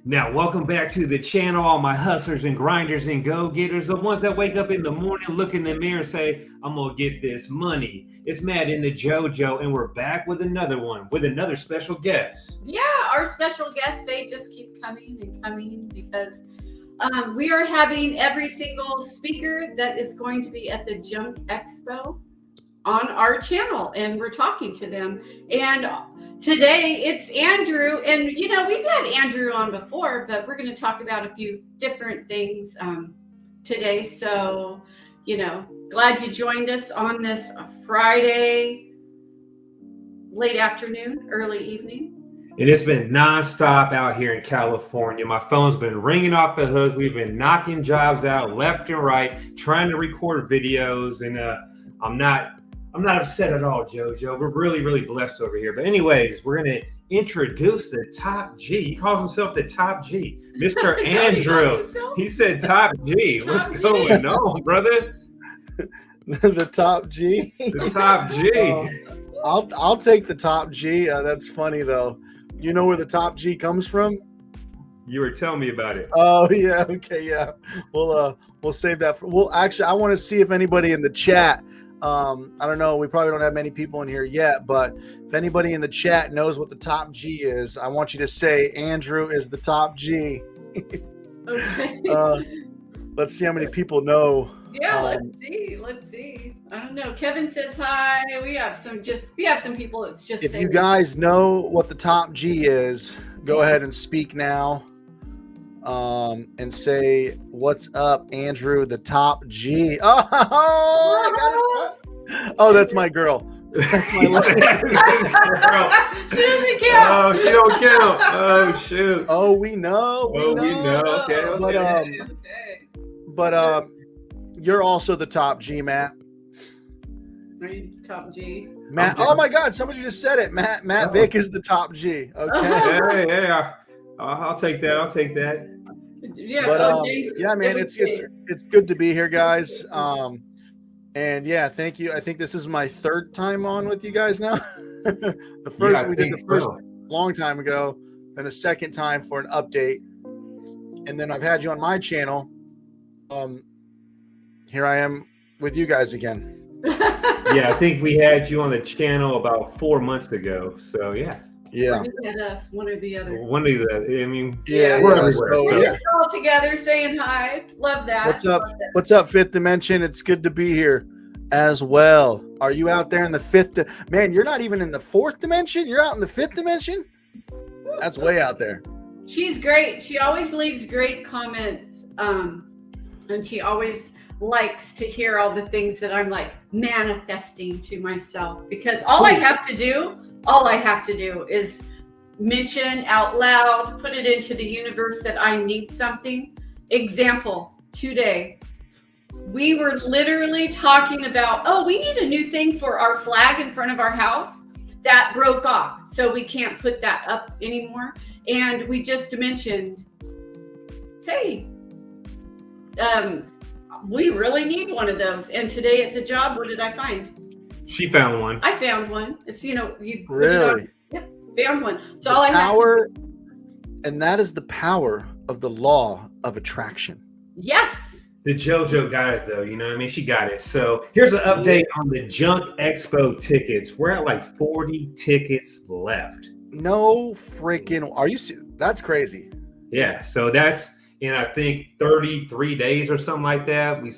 Now, welcome back to the channel, all my hustlers and grinders and go-getters, the ones that wake up in the morning, look in the mirror and say, I'm going to get this money. It's Matt in the JoJo, and we're back with another one, with another special guest. Yeah, our special guests, they just keep coming and coming because we are having every single speaker that is going to be at the Junk Expo on our channel, and we're talking to them. And today it's Andrew, and we've had Andrew on before, but we're going to talk about a few different things today. So, glad you joined us on this Friday, late afternoon, early evening. And it's been nonstop out here in California. My phone's been ringing off the hook. We've been knocking jobs out left and right, trying to record videos, and I'm not upset at all, JoJo. We're really, really blessed over here. But anyways, we're going to introduce the top G. He calls himself the top G, Mr. Andrew. He said top G. What's going on, brother? The top G. The top G. I'll take the top G. That's funny though. You know where the top G comes from? You were telling me about it. Oh yeah. Okay. Yeah. We'll save that for. Well, actually, I want to see if anybody in the chat. I don't know. We probably don't have many people in here yet, but if anybody in the chat knows what the top G is, I want you to say Andrew is the top G. Okay. Let's see how many people know. Yeah, let's see. I don't know. Kevin says hi. We have some people that's just. If you guys know what the top G is, go ahead and speak now. And say, what's up, Andrew, the top G. Oh, that's my girl. That's my lady. She doesn't count. Oh, she don't count. Oh, shoot. Oh, we know. We know. Okay. But you're also the top G, Matt. Are you top G? Matt. Oh my God, somebody just said it. Matt Vick is the top G. Okay. Yeah. I'll take that. Yeah, but yeah, man, it's good to be here, guys. And yeah, thank you. I think this is my third time on with you guys now. We did the first long time ago, then a second time for an update, and then I've had you on my channel. Here I am with you guys again. Yeah, I think we had you on the channel about 4 months ago. So yeah. Yeah. At us, one or the other. I mean, we're everywhere. We're just all together saying hi. Love that. What's up? What's up, Fifth Dimension? It's good to be here as well. Are you out there in the fifth? Man, you're not even in the fourth dimension. You're out in the fifth dimension. That's way out there. She's great. She always leaves great comments. And she always likes to hear all the things that I'm like manifesting to myself, because all I have to do is mention out loud, put it into the universe that I need something. Example, today, we were literally talking about, we need a new thing for our flag in front of our house that broke off. So we can't put that up anymore. And we just mentioned, hey, we really need one of those. And today at the job, what did I find? She found one. I found one. It's, you really? Yep, found one. So all I have and that is the power of the law of attraction. Yes. The JoJo got it though, you know what I mean? She got it. So here's an update on the Junk Expo tickets. We're at like 40 tickets left. No freaking, are you serious? That's crazy. Yeah, so that's in I think 33 days or something like that. We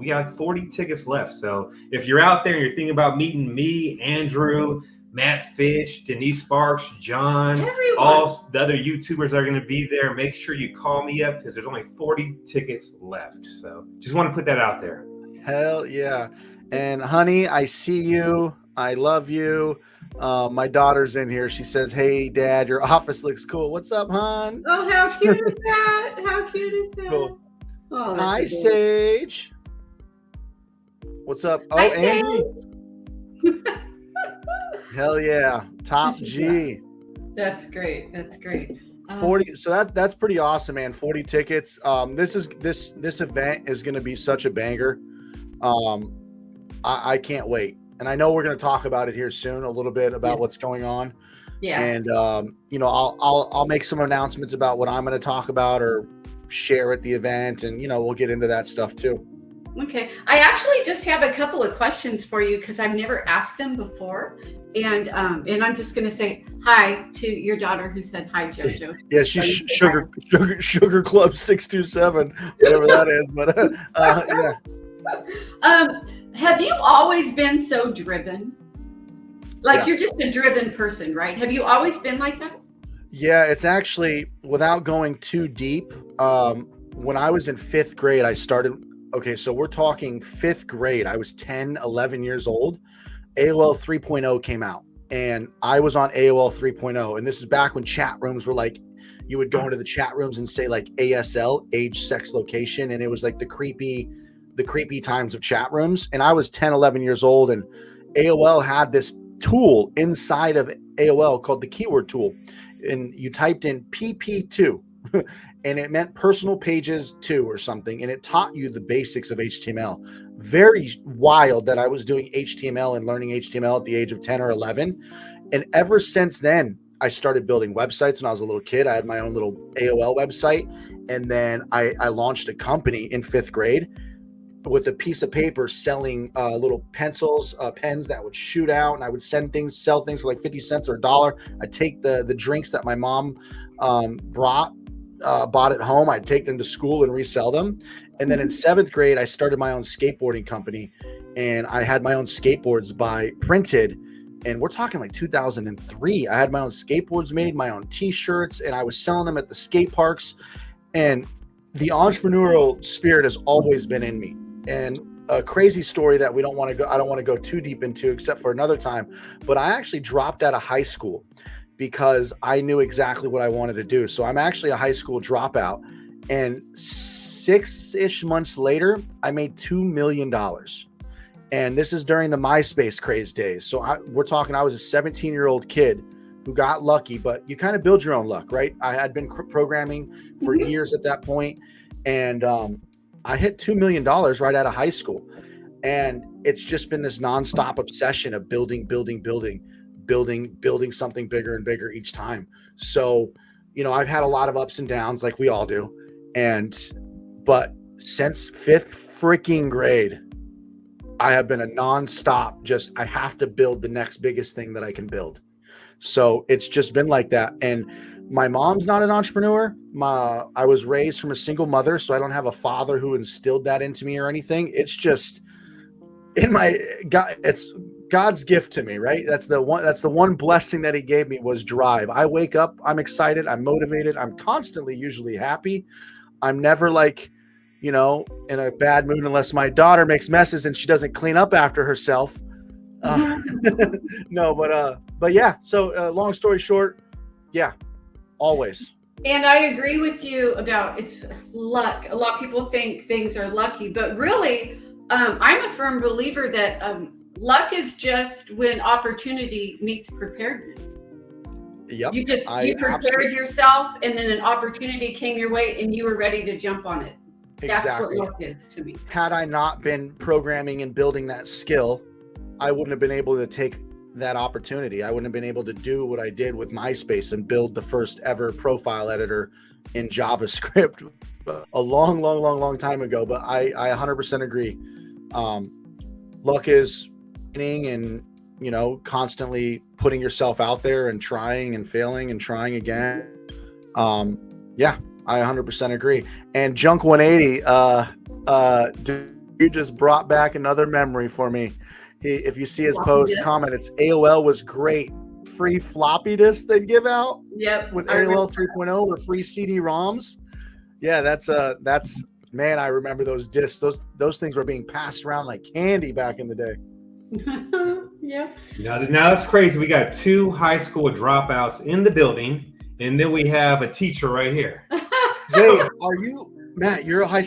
got 40 tickets left. So if you're out there and you're thinking about meeting me, Andrew, Matt Fish, Denise Sparks, John, all the other YouTubers that are going to be there, make sure you call me up because there's only 40 tickets left. So just want to put that out there. Hell yeah. And honey, I see you. I love you. My daughter's in here. She says, hey, Dad, your office looks cool. What's up, hon? Oh, how cute is that? How cute is that? Cool. Oh, hi, Sage. What's up? Oh, hi, Andy. Hell yeah. Top G. That's great. 40. So that's pretty awesome, man. 40 tickets. This event is going to be such a banger. I can't wait. And I know we're going to talk about it here soon, a little bit about what's going on. Yeah. And I'll make some announcements about what I'm going to talk about or share at the event, and we'll get into that stuff too. Okay. I actually just have a couple of questions for you because I've never asked them before. And I'm just going to say hi to your daughter who said hi, JoJo. Yeah, she's Sugar Club 627, whatever that is. But yeah. Have you always been so driven? Like, Yeah. you're just a driven person, right? Have you always been like that? Yeah, it's actually, without going too deep, when I was in 5th grade, I started. Okay, so we're talking 5th grade. I was 10, 11 years old. AOL 3.0 came out, and I was on AOL 3.0. And this is back when chat rooms were like, you would go into the chat rooms and say like ASL, age, sex, location. And it was like the creepy times of chat rooms. And I was 10, 11 years old, and AOL had this tool inside of AOL called the keyword tool. And you typed in PP2 and it meant personal pages 2 or something. And it taught you the basics of HTML. Very wild that I was doing HTML and learning HTML at the age of 10 or 11. And ever since then, I started building websites when I was a little kid. I had my own little AOL website. And then I launched a company in 5th grade with a piece of paper selling little pencils, pens that would shoot out. And I would sell things for like 50 cents or $1. I'd take the drinks that my mom bought at home. I'd take them to school and resell them. And then in 7th grade, I started my own skateboarding company, and I had my own skateboards printed. And we're talking like 2003. I had my own skateboards made, my own t-shirts, and I was selling them at the skate parks. And the entrepreneurial spirit has always been in me. And a crazy story that I don't want to go too deep into except for another time, but I actually dropped out of high school because I knew exactly what I wanted to do. So I'm actually a high school dropout, and 6-ish months later, I made $2 million. And this is during the MySpace craze days. So I was a 17-year-old kid who got lucky, but you kind of build your own luck, right? I had been programming for years at that point, and I hit $2 million right out of high school. And it's just been this nonstop obsession of building something bigger and bigger each time. So, I've had a lot of ups and downs like we all do. But since 5th freaking grade, I have been a nonstop, I have to build the next biggest thing that I can build. So it's just been like that. And my mom's not an entrepreneur. I was raised from a single mother, so I don't have a father who instilled that into me or anything. It's just it's God's gift to me, right? That's the one blessing that he gave me was drive. I wake up, I'm excited, I'm motivated, I'm constantly usually happy. I'm never like, in a bad mood unless my daughter makes messes and she doesn't clean up after herself. No, but yeah. So long story short, yeah, always. And I agree with you about it's luck. A lot of people think things are lucky, but really, I'm a firm believer that luck is just when opportunity meets preparedness. Yep. You prepared yourself, and then an opportunity came your way, and you were ready to jump on it. That's Exactly. what luck is to me. Had I not been programming and building that skill, I wouldn't have been able to take that opportunity. I wouldn't have been able to do what I did with MySpace and build the first ever profile editor in JavaScript a long time ago. But I 100% agree. Luck is winning and, constantly putting yourself out there and trying and failing and trying again. Yeah, I 100% agree. And Junk 180, you just brought back another memory for me. If you see his comment, it's AOL was great. Free floppy disks they give out. Yep. With AOL 3.0 or free CD-ROMs. Yeah, that's man, I remember those discs. Those things were being passed around like candy back in the day. Yeah. Now it's crazy. We got 2 high school dropouts in the building, and then we have a teacher right here. Hey, are you Matt?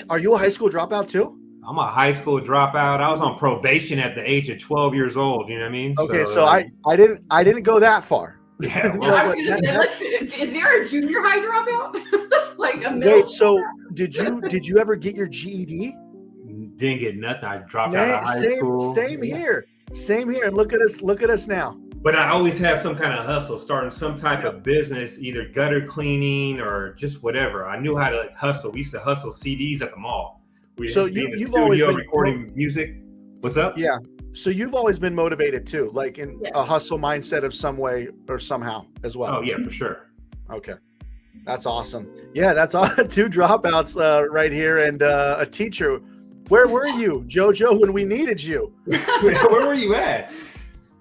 Are you a high school dropout too? I'm a high school dropout. I was on probation at the age of 12 years old. You know what I mean? Okay, so I didn't go that far. Yeah. Well, I was going to say, is there a junior high dropout? Like a middle? Wait, so did you ever get your GED? Didn't get nothing. I dropped out of high school. Same here. And look at us now. But I always had some kind of hustle, starting some type of business, either gutter cleaning or just whatever. I knew how to hustle. We used to hustle CDs at the mall. We So used to be in the you've always studio been recording music. What's up? Yeah. So you've always been motivated too, like in Yes. a hustle mindset of some way or somehow as well. Oh yeah, for sure. Okay. That's awesome. Yeah, that's all. 2 dropouts right here and a teacher. Where were you, JoJo, when we needed you? Where were you at?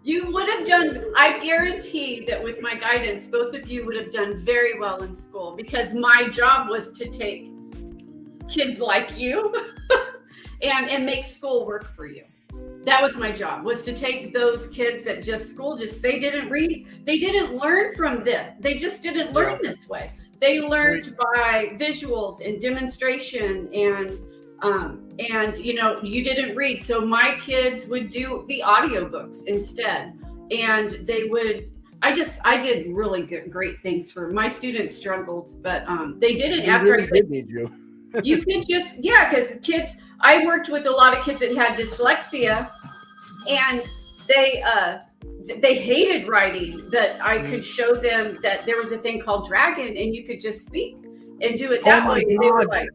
You would have done, I guarantee that with my guidance, both of you would have done very well in school, because my job was to take kids like you and make school work for you. That was my job, was to take those kids that they didn't read, they didn't learn from this. They just didn't learn this way. They learned by visuals and demonstration and you didn't read. So my kids would do the audiobooks instead. And they would, I did really great things for my students. Struggled, but they didn't. After I said, need you. You could just, because kids, I worked with a lot of kids that had dyslexia, and they hated writing, that I could show them that there was a thing called Dragon, and you could just speak and do it that way. And they were like,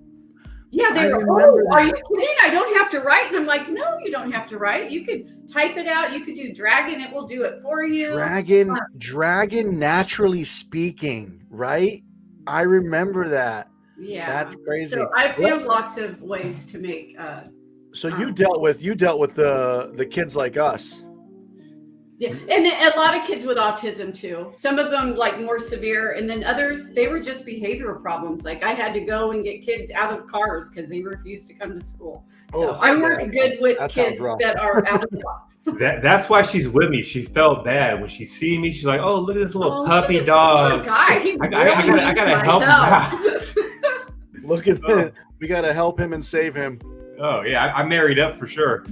are you kidding? I don't have to write. And I'm like, no, you don't have to write. You could type it out. You could do Dragon. It will do it for you. Dragon naturally speaking, right? I remember that. Yeah. That's crazy. So I found lots of ways to make. So you dealt with the kids like us. Yeah, and then a lot of kids with autism too. Some of them like more severe, and then others, they were just behavioral problems. Like I had to go and get kids out of cars because they refused to come to school. So I work good with kids that are out of the box. That's why she's with me. She felt bad when she see me. She's like, "Oh, look at this little puppy dog. Guy. I gotta help him out." Look at that. We gotta help him and save him. Oh yeah, I married up for sure.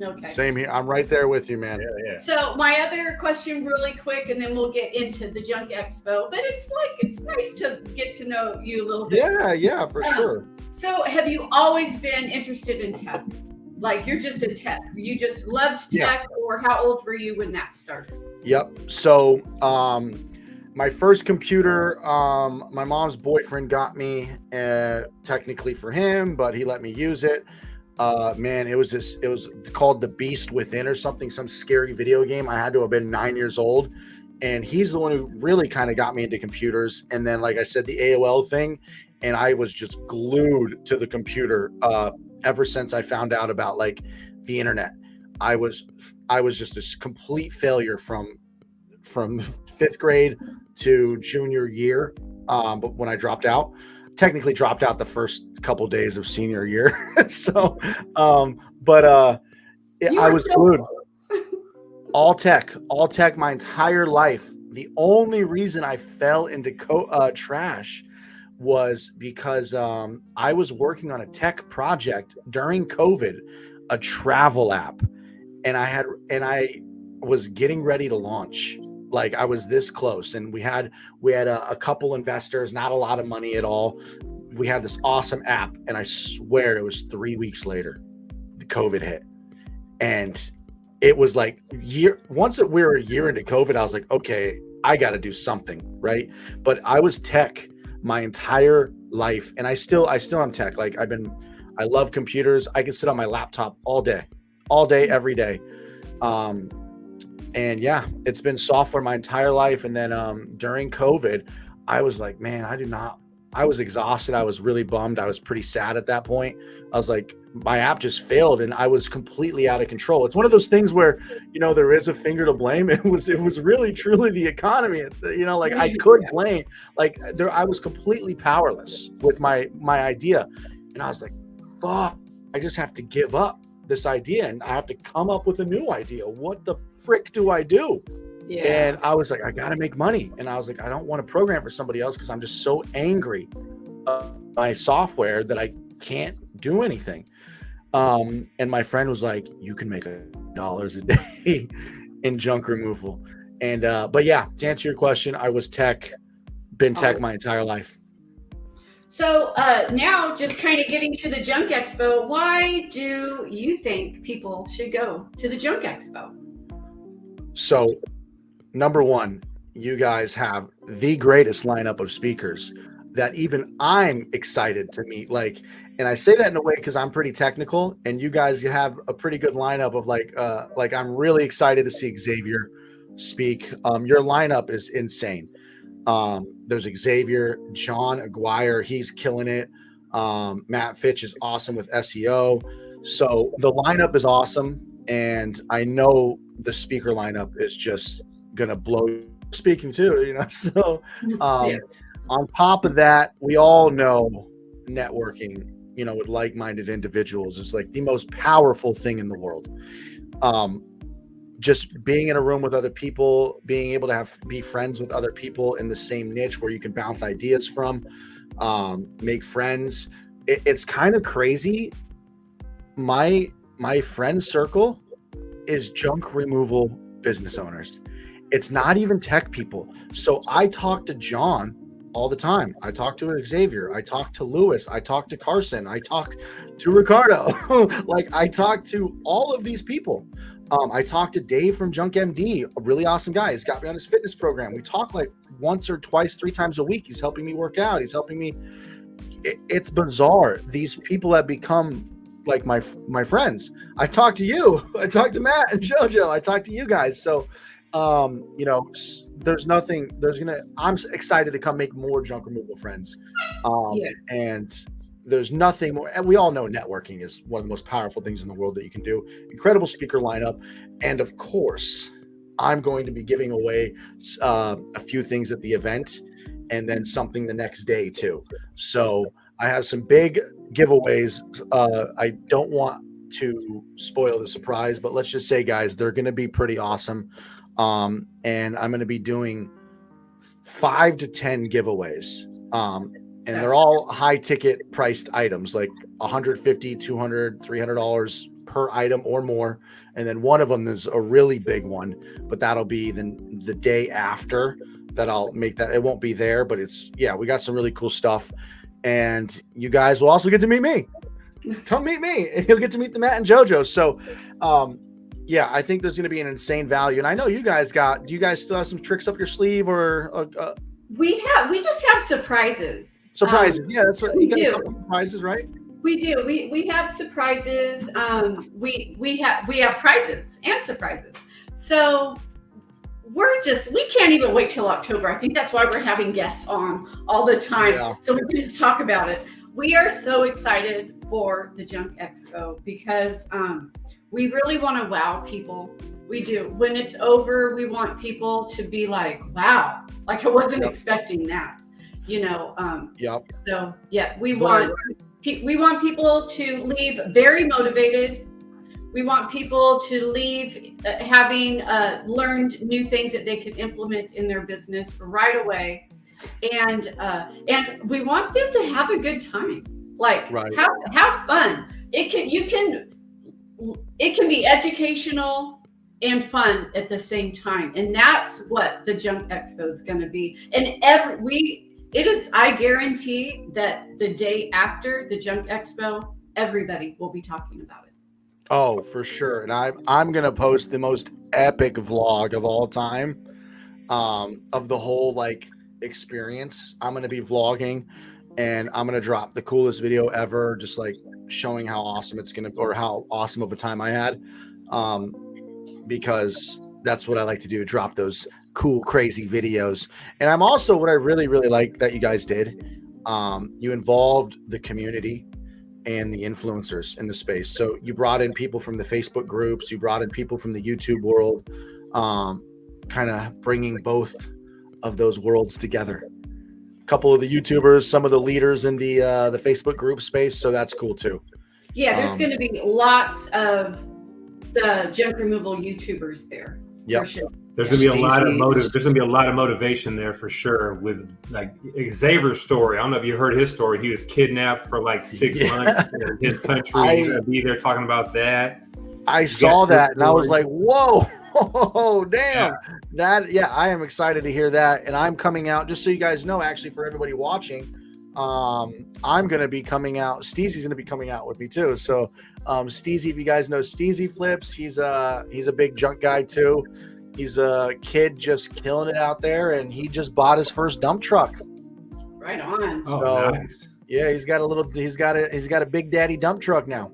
Okay. Same here. I'm right there with you, man. Yeah. So my other question really quick, and then we'll get into the Junk Expo, but it's nice to get to know you a little bit. Yeah, for sure. So have you always been interested in tech? Like you're just in tech. You just loved tech, or how old were you when that started? Yep. So my first computer, my mom's boyfriend got me, technically for him, but he let me use it. Man, it was called The Beast Within or something, some scary video game. I had to have been 9 years old, and he's the one who really kind of got me into computers. And then, like I said, the AOL thing, and I was just glued to the computer ever since I found out about like the internet. I was just a complete failure from 5th grade to junior year. But when I dropped out, technically dropped out the first couple days of senior year. So, I was glued. All tech my entire life. The only reason I fell into trash was because I was working on a tech project during COVID, a travel app, and I was getting ready to launch. Like I was this close, and we had a couple investors, not a lot of money at all. We had this awesome app, and I swear it was 3 weeks later, the COVID hit. And it was like once we were a year into COVID, I was like, okay, I got to do something, right? But I was tech my entire life, and I still am tech. Like I love computers. I can sit on my laptop all day, every day. And yeah, it's been software my entire life. And then during COVID, I was like, man, I was exhausted. I was really bummed. I was pretty sad at that point. I was like, my app just failed and I was completely out of control. It's one of those things where, there is a finger to blame. It was really, truly the economy. Like I could blame, I was completely powerless with my idea. And I was like, fuck, I just have to give up this idea and I have to come up with a new idea. What the frick do I do? Yeah. And I was like, I got to make money. And I was like, I don't want to program for somebody else because I'm just so angry by software that I can't do anything. And my friend was like, you can make $1 a day in junk removal. And, but yeah, to answer your question, I was been tech my entire life. So now just kind of getting to the Junk Expo, why do you think people should go to the Junk Expo? So, number one, you guys have the greatest lineup of speakers that even I'm excited to meet. Like, and I say that in a way because I'm pretty technical, and you guys have a pretty good lineup of like I'm really excited to see Xavier speak. Your lineup is insane. There's Xavier, John Aguirre, he's killing it. Matt Fitch is awesome with SEO. So the lineup is awesome, and I know the speaker lineup is just gonna blow speaking too, you know. So Yeah. on top of that, we all know networking, you know, with like-minded individuals is like the most powerful thing in the world. Just being in a room with other people, being able to be friends with other people in the same niche where you can bounce ideas from, make friends. It's kind of crazy. My friend circle is junk removal business owners. It's not even tech people. So I talk to John all the time. I talk to Xavier. I talk to Lewis. I talk to Carson. I talk to Ricardo. Like, I talk to all of these people. I talked to Dave from Junk MD, a really awesome guy. He's got me on his fitness program. We talk like once or twice, 3 times a week. He's helping me work out. He's helping me. It's bizarre. These people have become like my friends. I talk to you. I talk to Matt and JoJo. I talk to you guys. So, you know, I'm excited to come make more junk removal friends. And there's nothing more. And we all know networking is one of the most powerful things in the world that you can do. Incredible speaker lineup. And of course, I'm going to be giving away a few things at the event and then something the next day too. So I have some big giveaways. I don't want to spoil the surprise, but let's just say, guys, they're going to be pretty awesome. And I'm going to be doing 5 to 10 giveaways. And they're all high ticket priced items, like $150, $200, $300 per item or more. And then one of them is a really big one, but that'll be the day after that. I'll make that. It won't be there, but we got some really cool stuff. And you guys will also get to meet me. Come meet me, and you'll get to meet the Matt and JoJo. So, I think there's going to be an insane value. And I know you guys do you guys still have some tricks up your sleeve or? We just have surprises. Surprises. That's what we you do. Got a couple surprises, right? We do. We have surprises. We have prizes and surprises. So we can't even wait till October. I think that's why we're having guests on all the time. Yeah. So we can just talk about it. We are so excited for the Junk Expo because we really want to wow people. We do. When it's over, we want people to be like, wow, like I wasn't expecting that, you know? So we want people to leave very motivated. We want people to leave having learned new things that they can implement in their business right away. And we want them to have a good time, like have fun. It can be educational and fun at the same time, and that's what the Junk Expo is going to be. And I guarantee that the day after the Junk Expo, everybody will be talking about it. Oh, for sure. And I'm going to post the most epic vlog of all time, of the whole experience. I'm going to be vlogging, and I'm going to drop the coolest video ever, just like showing how awesome it's going to, or how awesome of a time I had. Because that's what I like to do, drop those cool, crazy videos. And I'm also, what I really, really like that you guys did, you involved the community and the influencers in the space. So you brought in people from the Facebook groups, you brought in people from the YouTube world, kind of bringing both of those worlds together. A couple of the YouTubers, some of the leaders in the Facebook group space. So that's cool too. Yeah, there's going to be lots of the junk removal YouTubers there. Yeah, for sure. There's gonna be a lot of motive. There's gonna be a lot of motivation there for sure. With like Xavier's story, I don't know if you heard his story. He was kidnapped for like 6 months in his country. He's gonna be there talking about that. I saw that and I was like, whoa, damn. I am excited to hear that. And I'm coming out, just so you guys know, actually, for everybody watching, I'm going to be coming out. Steezy's going to be coming out with me too. So Steezy, if you guys know Steezy Flips, he's a big junk guy too. He's a kid just killing it out there, and he just bought his first dump truck. Right on. Oh, So, nice. Yeah, he's got a big daddy dump truck now.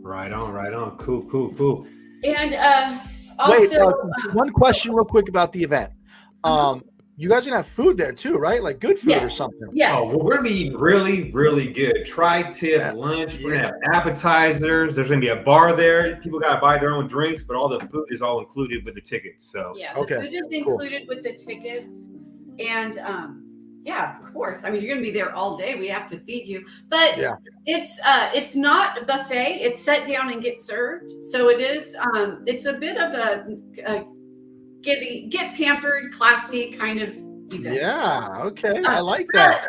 Right on. Cool. And also, one question real quick about the event. You guys are gonna have food there too, right? Like good food or something. Yes. Oh, well, we're gonna be eating really, really good. Tri-tip lunch. We're gonna have appetizers. There's gonna be a bar there. People gotta buy their own drinks, but all the food is all included with the tickets. So the food is included with the tickets, and of course. I mean, you're gonna be there all day. We have to feed you, but it's not a buffet. It's set down and get served. So it is. It's a bit of a get pampered, classy kind of event. Yeah, okay. I like that.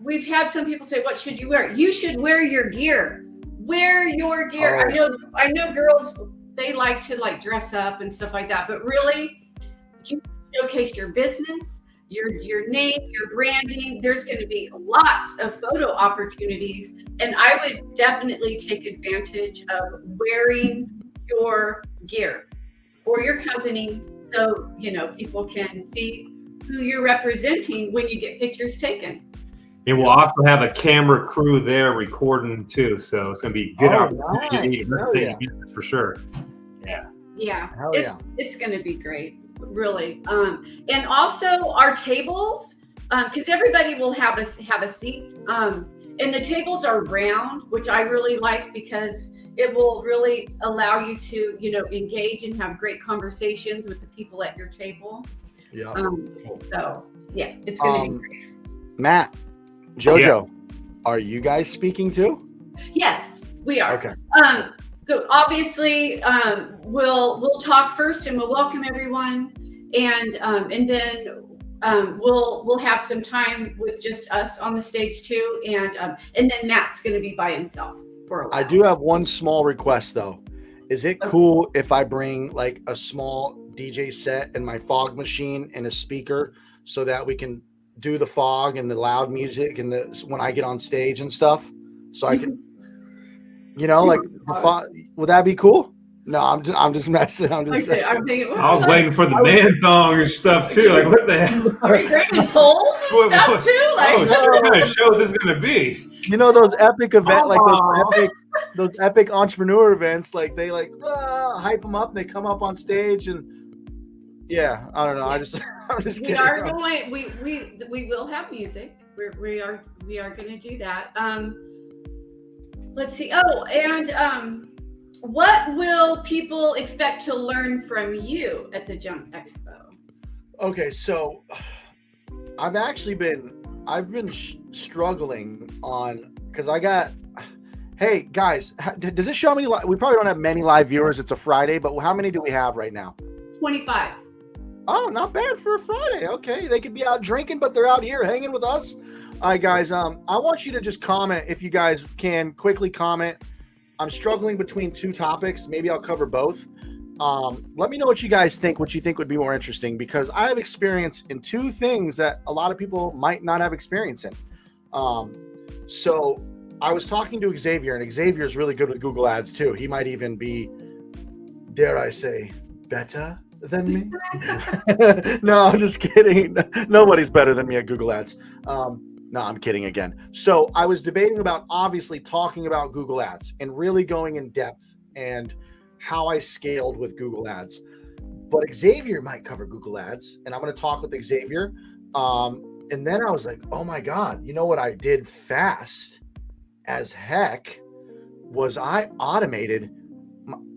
We've had some people say, what should you wear? You should wear your gear. Wear your gear. I know girls, they like to dress up and stuff like that, but really you showcase your business, your name, your branding. There's going to be lots of photo opportunities, and I would definitely take advantage of wearing your gear for your company, so people can see who you're representing when you get pictures taken. And we'll also have a camera crew there recording too, so it's gonna be good opportunity for sure. Yeah. It's gonna be great, really. And also our tables, because everybody will have a seat, and the tables are round, which I really like because it will really allow you to, engage and have great conversations with the people at your table. Yeah. So it's going to be great. Matt, Jojo, are you guys speaking too? Yes, we are. Okay. So obviously, we'll talk first, and we'll welcome everyone, and then we'll have some time with just us on the stage too, and then Matt's going to be by himself. I do have one small request though. Is it cool if I bring like a small DJ set and my fog machine and a speaker so that we can do the fog and the loud music and when I get on stage and stuff? So I can, would that be cool? No, I'm just messing. I'm thinking, I was waiting for the man thong and stuff too. Like, what the hell? Are you bringing poles and stuff too? What kind of shows is gonna be? Those epic events, those epic entrepreneur events, like they hype them up. And they come up on stage and I don't know. I'm just kidding. We will have music. We are going to do that. Let's see. Oh, and what will people expect to learn from you at the Junk Expo? Okay, so I've been struggling on, because hey guys, does this show how many we probably don't have many live viewers. It's a Friday, but how many do we have right now? 25. Oh, not bad for a Friday. Okay, they could be out drinking, but they're out here hanging with us. All right, guys, I want you to just comment, if you guys can quickly comment. I'm struggling between two topics. Maybe I'll cover both. Let me know what you guys think, what you think would be more interesting, because I have experience in two things that a lot of people might not have experience in. So I was talking to Xavier, and Xavier is really good with Google Ads too. He might even be, dare I say, better than me. No, I'm just kidding. Nobody's better than me at Google Ads. No, I'm kidding again. So I was debating about obviously talking about Google Ads and really going in depth and how I scaled with Google Ads. But Xavier might cover Google Ads, and I'm going to talk with Xavier. And then I was like, oh my God, you know what I did fast as heck was I automated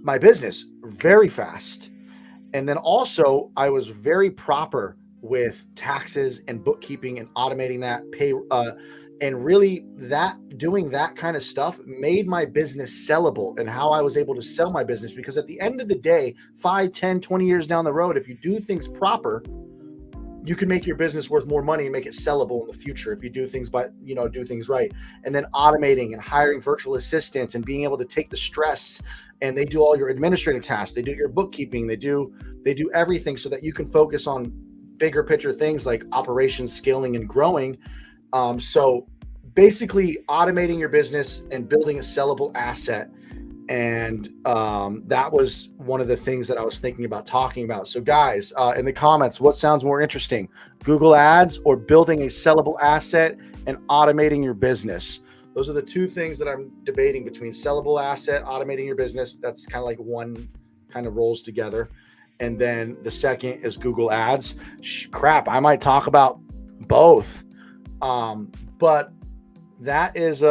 my business very fast. And then also I was very proper with taxes and bookkeeping and automating that and really doing that kind of stuff made my business sellable, and how I was able to sell my business. Because at the end of the day, 5, 10, 20 years down the road, if you do things proper, you can make your business worth more money and make it sellable in the future if you do things do things right. And then automating and hiring virtual assistants and being able to take the stress, and they do all your administrative tasks. They do your bookkeeping. They do everything so that you can focus on bigger picture things like operations, scaling, and growing. So basically automating your business and building a sellable asset And that was one of the things that I was thinking about talking about. So guys, in the comments, what sounds more interesting, Google Ads or building a sellable asset and automating your business? Those are the two things that I'm debating between: sellable asset, automating your business. That's kind of like one kind of rolls together. And then the second is Google Ads. Crap, I might talk about both. But that is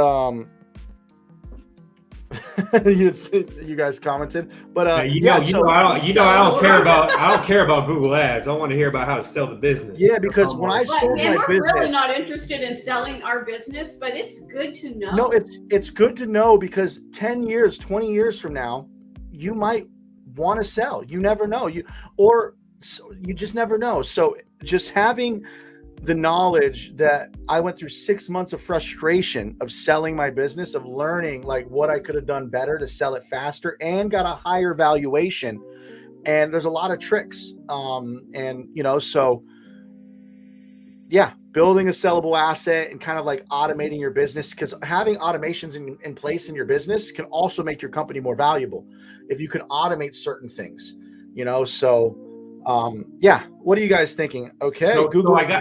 you guys commented, but I don't care about Google Ads. I want to hear about how to sell the business. Yeah, because when I sold my business, we're really not interested in selling our business, but it's good to know. No, it's good to know, because 10 years, 20 years from now, you might want to sell. You never know. You just never know. So just having the knowledge that I went through 6 months of frustration of selling my business, of learning like what I could have done better to sell it faster and got a higher valuation. And there's a lot of tricks. So yeah, building a sellable asset and kind of like automating your business, because having automations in place in your business can also make your company more valuable if you can automate certain things, yeah. What are you guys thinking? Okay. So I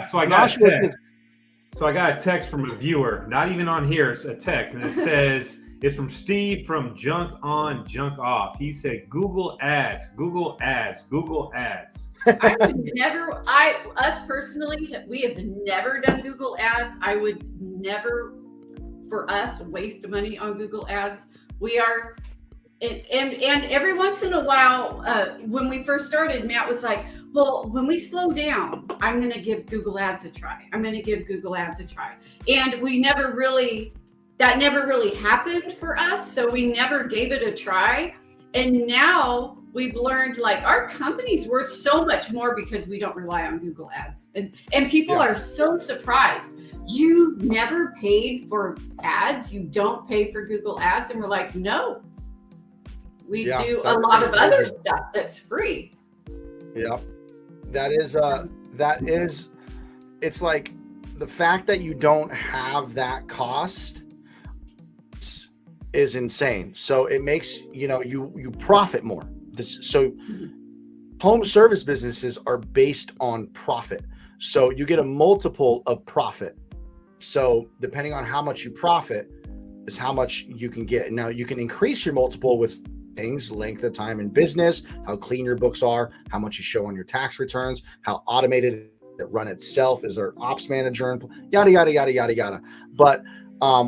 got a text from a viewer, not even on here. It's a text, and it says it's from Steve from Junk On, Junk Off. He said, Google Ads, Google Ads, Google Ads. Us personally, we have never done Google Ads. I would never, for us, waste money on Google Ads. We are. And every once in a while, when we first started, Matt was like, well, when we slow down, I'm going to give Google Ads a try. And that never really happened for us. So we never gave it a try. And now we've learned, like, our company's worth so much more because we don't rely on Google Ads. And people are so surprised. You never paid for ads. You don't pay for Google Ads. And we're like, no. We do a lot of other stuff that's free. Yeah, it's like the fact that you don't have that cost is insane. So it makes, you profit more. So home service businesses are based on profit. So you get a multiple of profit. So depending on how much you profit is how much you can get. Now you can increase your multiple with things, length of time in business, how clean your books are, how much you show on your tax returns, how automated it run itself is our ops manager, and yada, yada, yada, yada, yada. But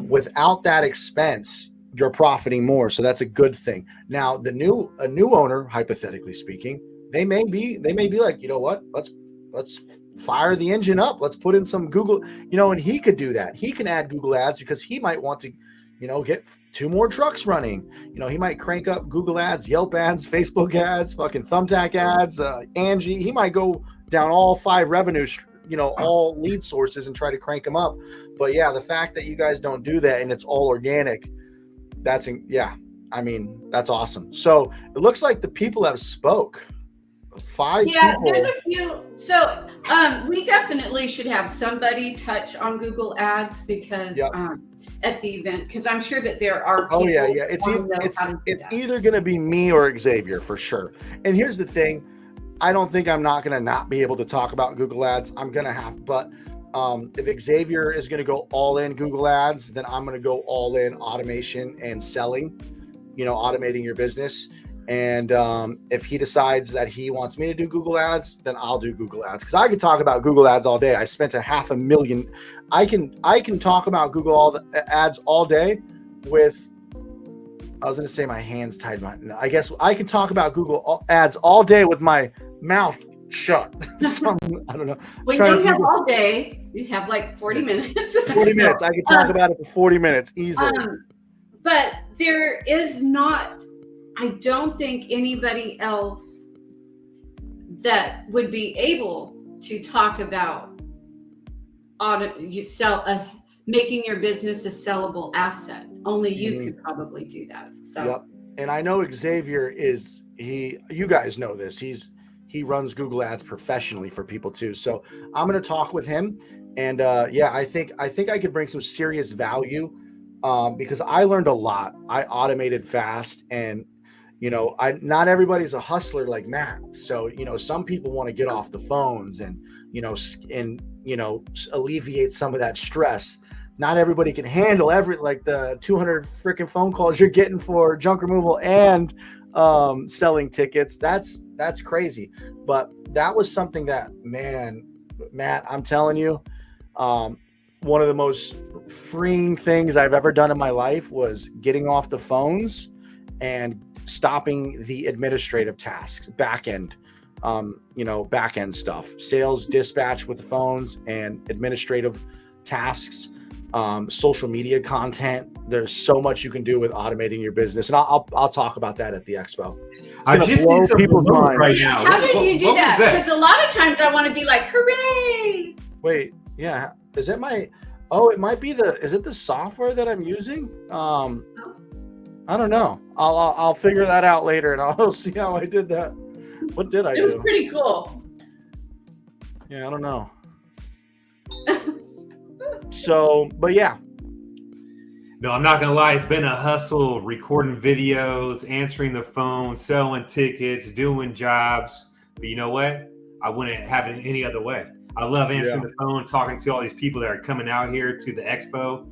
without that expense, you're profiting more. So that's a good thing. Now, a new owner, hypothetically speaking, they may be like, you know what, let's fire the engine up. Let's put in some Google, and he could do that. He can add Google Ads because he might want to, get 2 more trucks running. He might crank up Google Ads, Yelp ads, Facebook ads, fucking Thumbtack ads, Angie. He might go down all 5 revenues, all lead sources and try to crank them up. But yeah, the fact that you guys don't do that and it's all organic, that's awesome. So it looks like the people have spoke. 5 people. There's a few. So we definitely should have somebody touch on Google Ads because at the event, because I'm sure that there are people. It's either going to be me or Xavier for sure. And here's the thing, I don't think I'm not going to not be able to talk about Google Ads. I'm going to have, but if Xavier is going to go all in Google Ads, then I'm going to go all in automation and selling, automating your business. And if he decides that he wants me to do Google Ads, then I'll do Google Ads, because I could talk about Google Ads all day. I spent $500,000. I can talk about Google Ads all day with, I was going to say my hands tied. I guess I can talk about Google Ads all day with my mouth shut. So, I don't know. When you have all day, you have like 40 minutes. 40 minutes. I can talk about it for 40 minutes easily. But there is not, I don't think anybody else that would be able to talk about making your business a sellable asset. Only you could probably do that. So. Yep. And I know Xavier you guys know this. He runs Google Ads professionally for people too. So I'm going to talk with him, and I think I could bring some serious value because I learned a lot. I automated fast, and not everybody's a hustler like Matt. So some people want to get off the phones and alleviate some of that stress. Not everybody can handle like the 200 freaking phone calls you're getting for junk removal and selling tickets. That's crazy. But that was something that, man, Matt, I'm telling you, one of the most freeing things I've ever done in my life was getting off the phones and stopping the administrative tasks, back end stuff, sales, dispatch with the phones, and administrative tasks, social media content. There's so much you can do with automating your business, and I'll talk about that at the expo. I just need some people's minds right Yeah, now. how did you do that? Because a lot of times I want to be like, hooray! Wait, yeah, is it my? Oh, it might be is it the software that I'm using? I don't know. I'll figure that out later, and I'll see how I did that. What did I do? It was pretty cool. Yeah, I don't know. So, but yeah. No, I'm not gonna lie. It's been a hustle, recording videos, answering the phone, selling tickets, doing jobs. But you know what? I wouldn't have it any other way. I love answering the phone, talking to all these people that are coming out here to the expo.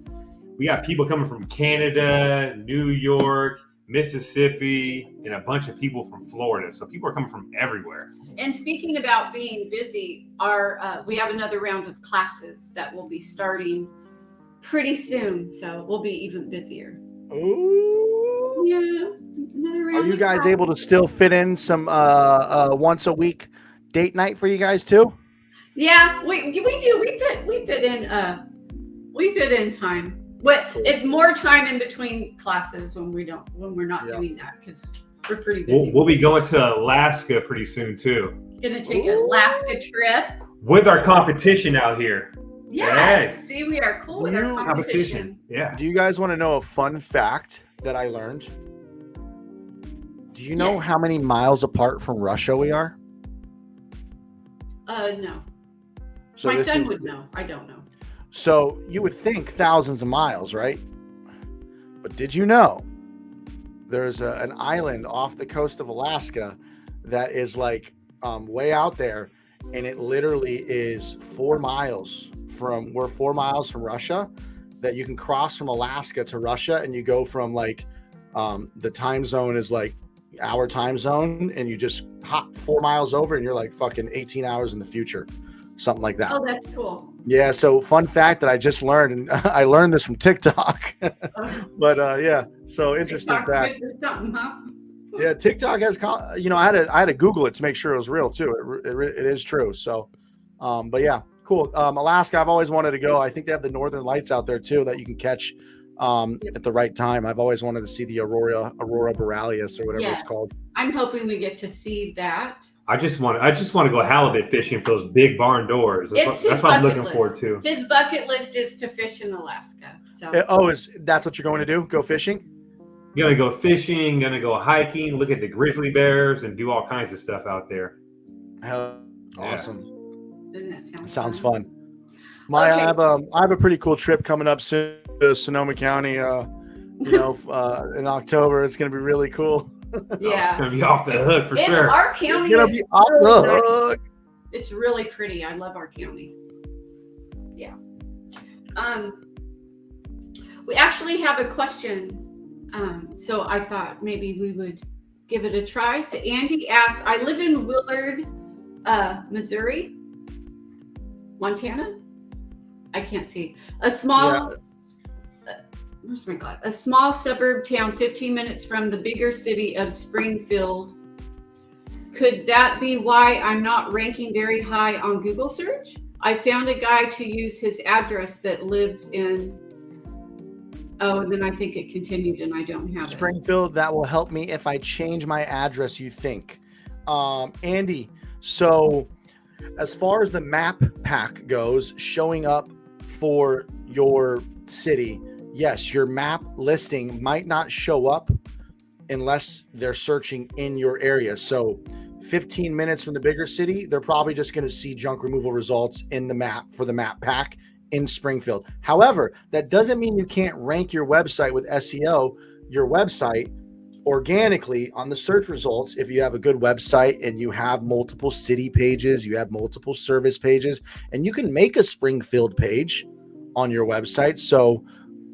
We got people coming from Canada, New York, Mississippi, and a bunch of people from Florida. So people are coming from everywhere. And speaking about being busy, we have another round of classes that will be starting pretty soon. So we'll be even busier. Ooh. Yeah. Another round. Are you guys able to still fit in some once a week date night for you guys too? Yeah, we do. We fit in time. But it's more time in between classes when we're not doing that, because we're pretty busy. We'll be going to Alaska pretty soon too. Gonna take an Alaska trip with our competition out here. Yes. Hey. See, we are cool with our competition. Yeah. Do you guys want to know a fun fact that I learned? Do you know how many miles apart from Russia we are? No. So my son would know. I don't know. So you would think thousands of miles, right? But did you know there's an island off the coast of Alaska that is like way out there, and it literally is 4 miles from 4 miles from Russia, that you can cross from Alaska to Russia, and you go from like the time zone is like our time zone, and you just hop 4 miles over, and you're like fucking 18 hours in the future, something like that. Oh, that's cool. Yeah. So fun fact that I just learned, and I learned this from TikTok, but yeah. So interesting fact. Something, huh? Yeah, TikTok has, I had to Google it to make sure it was real too. It is true. So, but yeah, cool. Alaska, I've always wanted to go. I think they have the Northern Lights out there too that you can catch at the right time. I've always wanted to see the Aurora Borealis or whatever it's called. I'm hoping we get to see that. I just want to go halibut fishing for those big barn doors. That's what I'm looking forward to. His bucket list is to fish in Alaska. So that's what you're going to do? Go fishing? Gonna go fishing, gonna go hiking, look at the grizzly bears, and do all kinds of stuff out there. Awesome. Doesn't that sounds fun. I have a pretty cool trip coming up soon to Sonoma County. In October. It's gonna be really cool. Yeah, it's gonna be off the hook for sure. Our county is gonna be off the hook. It's really pretty. I love our county. Yeah. We actually have a question. So I thought maybe we would give it a try. So Andy asks, I live in Willard, Missouri, Montana. I can't see. A small suburb town 15 minutes from the bigger city of Springfield. Could that be why I'm not ranking very high on Google search? I found a guy to use his address that lives in and then I think it continued and I don't have Springfield. That will help me if I change my address, you think. Andy, so as far as the map pack goes, showing up for your city, yes, your map listing might not show up unless they're searching in your area. So 15 minutes from the bigger city, they're probably just going to see junk removal results in the map for the map pack in Springfield. However, that doesn't mean you can't rank your website with SEO, your website organically on the search results. If you have a good website and you have multiple city pages, you have multiple service pages, and you can make a Springfield page on your website. So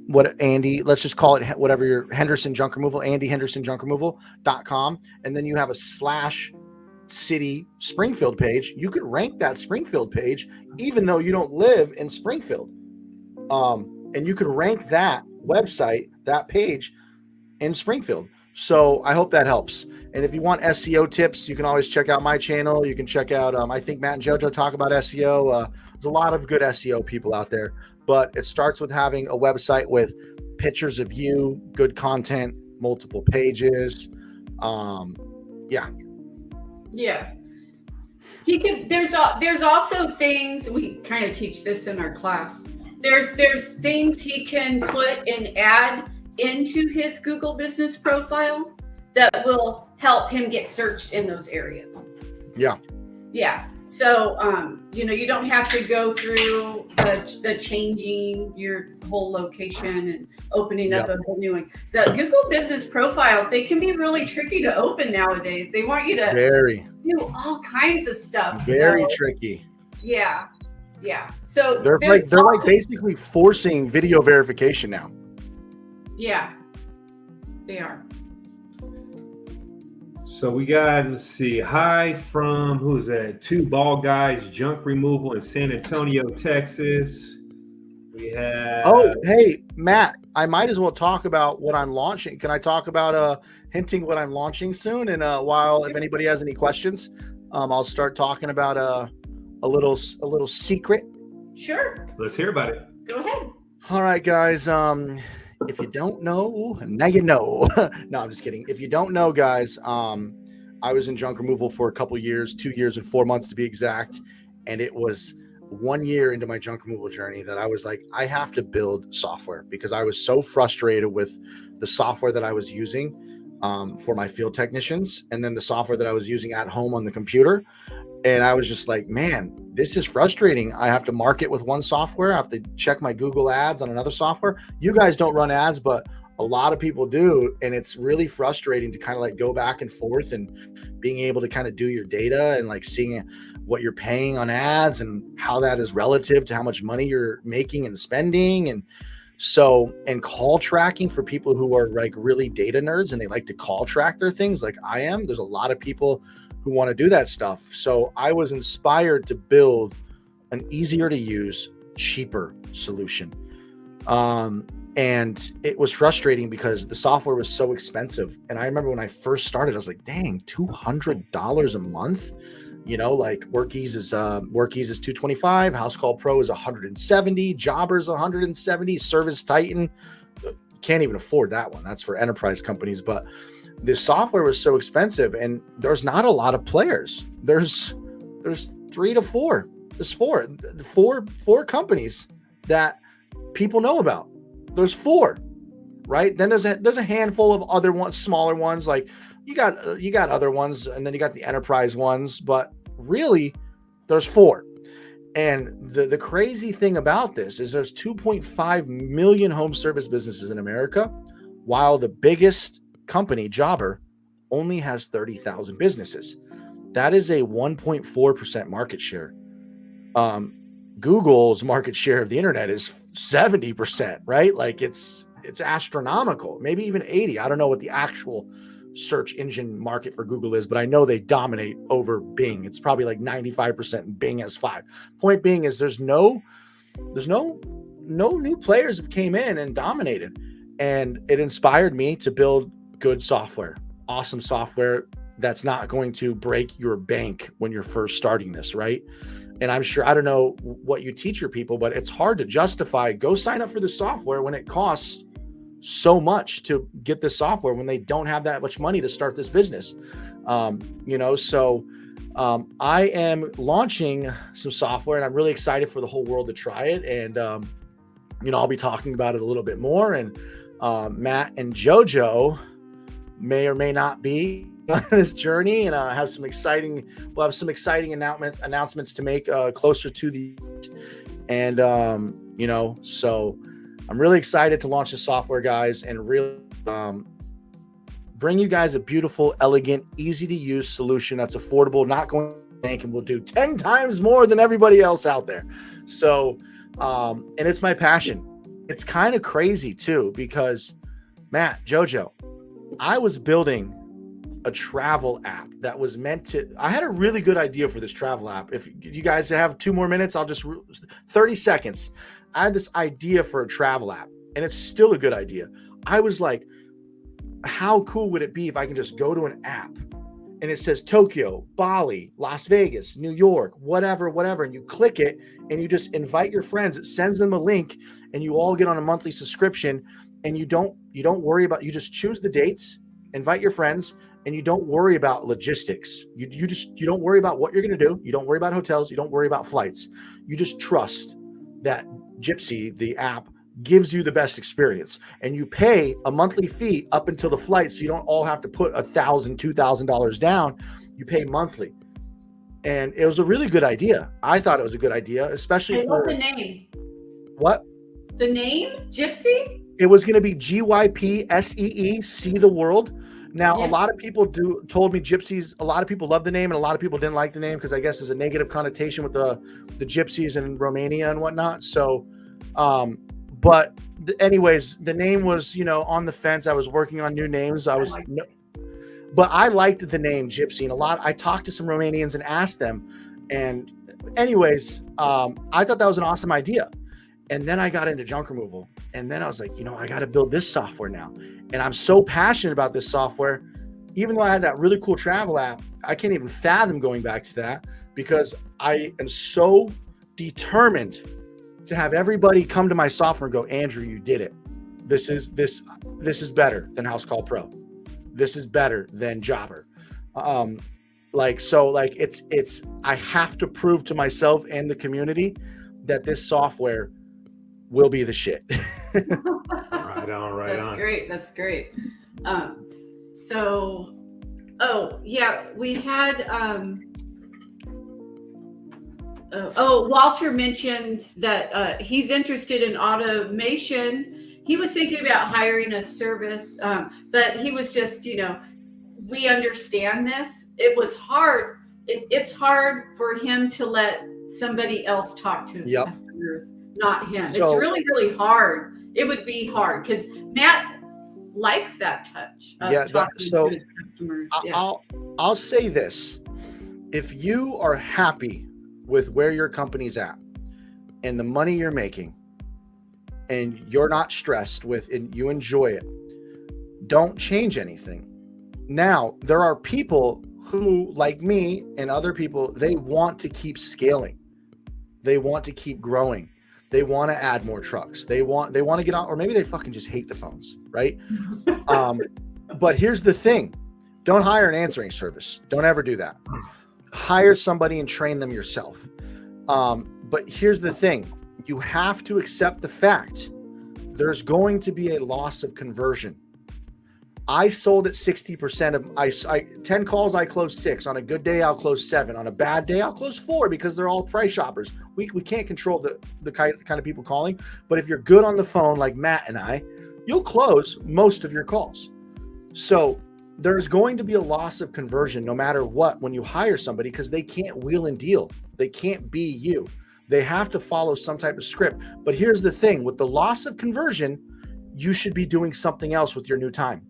what Andy, let's just call it whatever your Henderson Junk Removal, Andy Henderson Junk Removal.com. And then you have a / city Springfield page. You could rank that Springfield page, even though you don't live in Springfield. And you could rank that website, that page in Springfield. So I hope that helps. And if you want SEO tips, you can always check out my channel. You can check out, I think Matt and JoJo talk about SEO. There's a lot of good SEO people out there, but it starts with having a website with pictures of you, good content, multiple pages. Yeah. He can. There's also things we kind of teach this in our class. There's things he can put and add into his Google business profile that will help him get searched in those areas. Yeah. So, you don't have to go through the changing your whole location and opening up a whole new one. The Google business profiles, they can be really tricky to open nowadays. They want you to do all kinds of stuff. Very tricky. Yeah. So they're like basically forcing video verification now. Yeah, they are. So we got, let's see, hi from, who's that? 2 Bald Guys Junk Removal in San Antonio, Texas. We have... Oh, hey, Matt, I might as well talk about what I'm launching. Can I talk about hinting what I'm launching soon? And while, if anybody has any questions, I'll start talking about a little secret. Sure. Let's hear about it. Go ahead. All right, guys. If you don't know, now you know. No, I'm just kidding. If you don't know, guys, I was in junk removal for a couple years, 2 years and 4 months to be exact. And it was 1 year into my junk removal journey that I was like, I have to build software, because I was so frustrated with the software that I was using for my field technicians, and then the software that I was using at home on the computer. And I was just like, man, this is frustrating. I have to market with one software. I have to check my Google ads on another software. You guys don't run ads, but a lot of people do. And it's really frustrating to kind of like go back and forth and being able to kind of do your data and like seeing what you're paying on ads and how that is relative to how much money you're making and spending. And so, and call tracking for people who are like really data nerds and they like to call track their things like I am. There's a lot of people who want to do that stuff. So I was inspired to build an easier to use, cheaper solution. And it was frustrating because the software was so expensive. And I remember when I first started, I was like, dang, $200 a month. Like Workies is $225, House Call Pro is $170, Jobber's $170, Service Titan, can't even afford that one. That's for enterprise companies. But the software was so expensive, and there's not a lot of players. There's 3 to 4. There's four companies that people know about. There's 4, right? Then there's a handful of other ones, smaller ones. Like you got other ones, and then you got the enterprise ones. But really, there's 4. And the crazy thing about this is there's 2.5 million home service businesses in America, while the biggest company, Jobber, only has 30,000 businesses. That is a 1.4% market share. Google's market share of the internet is 70%, right? Like it's astronomical, maybe even 80. I don't know what the actual search engine market for Google is, but I know they dominate over Bing. It's probably like 95%, and Bing has 5. Point being is there's no new players that came in and dominated. And it inspired me to build good software, awesome software that's not going to break your bank when you're first starting this, right? And I'm sure, I don't know what you teach your people, but it's hard to justify, go sign up for the software when it costs so much to get this software when they don't have that much money to start this business. So I am launching some software, and I'm really excited for the whole world to try it. And, I'll be talking about it a little bit more. And Matt and JoJo may or may not be on this journey, and we'll have some exciting announcements to make closer to the, and you know? So I'm really excited to launch the software, guys, and really bring you guys a beautiful, elegant, easy to use solution that's affordable, not going to the bank, and will do 10 times more than everybody else out there. So, and it's my passion. It's kind of crazy too, because Matt, Jojo, I was building a travel app that was meant to, I had a really good idea for this travel app. If you guys have 2 more minutes, I'll just 30 seconds. I had this idea for a travel app, and it's still a good idea. I was like, how cool would it be if I can just go to an app and it says Tokyo, Bali, Las Vegas, New York, whatever, and you click it and you just invite your friends. It sends them a link and you all get on a monthly subscription, and you don't worry about, you just choose the dates, invite your friends, and you don't worry about logistics. You don't worry about what you're going to do. You don't worry about hotels. You don't worry about flights. You just trust that Gypsy, the app, gives you the best experience, and you pay a monthly fee up until the flight. So you don't all have to put $1,000, $2,000 down. You pay monthly. And it was a really good idea. I thought it was a good idea, especially for the name. What? The name Gypsy? It was going to be GYPSEE, See the World. Now, Yes. A lot of people told me gypsies, a lot of people love the name, and a lot of people didn't like the name because I guess there's a negative connotation with the gypsies in Romania and whatnot. So, but anyways, the name was, on the fence. I was working on new names. But I liked the name Gypsy, and I talked to some Romanians and asked them. And anyways, I thought that was an awesome idea. And then I got into junk removal. And then I was like, I got to build this software now. And I'm so passionate about this software. Even though I had that really cool travel app, I can't even fathom going back to that, because I am so determined to have everybody come to my software and go, Andrew, you did it. This is better than House Call Pro. This is better than Jobber. It's I have to prove to myself and the community that this software will be the shit. Right on. That's great. We had Walter mentions that he's interested in automation. He was thinking about hiring a service, but he was just, we understand this. It was hard. It's hard for him to let somebody else talk to his customers, not him. It's really, really hard. It would be hard because Matt likes that touch of talking to his customers. I'll say this. If you are happy with where your company's at and the money you're making, and you're not stressed with and you enjoy it, don't change anything. Now, there are people who, like me and other people, they want to keep scaling. They want to keep growing. They want to add more trucks. They want to get on, or maybe they fucking just hate the phones, right? But here's the thing. Don't hire an answering service. Don't ever do that. Hire somebody and train them yourself. But here's the thing. You have to accept the fact there's going to be a loss of conversion. I sold at 60% of 10 calls, I closed 6. On a good day, I'll close 7. On a bad day, I'll close 4 because they're all price shoppers. We can't control the kind of people calling. But if you're good on the phone, like Matt and I, you'll close most of your calls. So there's going to be a loss of conversion no matter what when you hire somebody, because they can't wheel and deal. They can't be you. They have to follow some type of script. But here's the thing. With the loss of conversion, you should be doing something else with your new time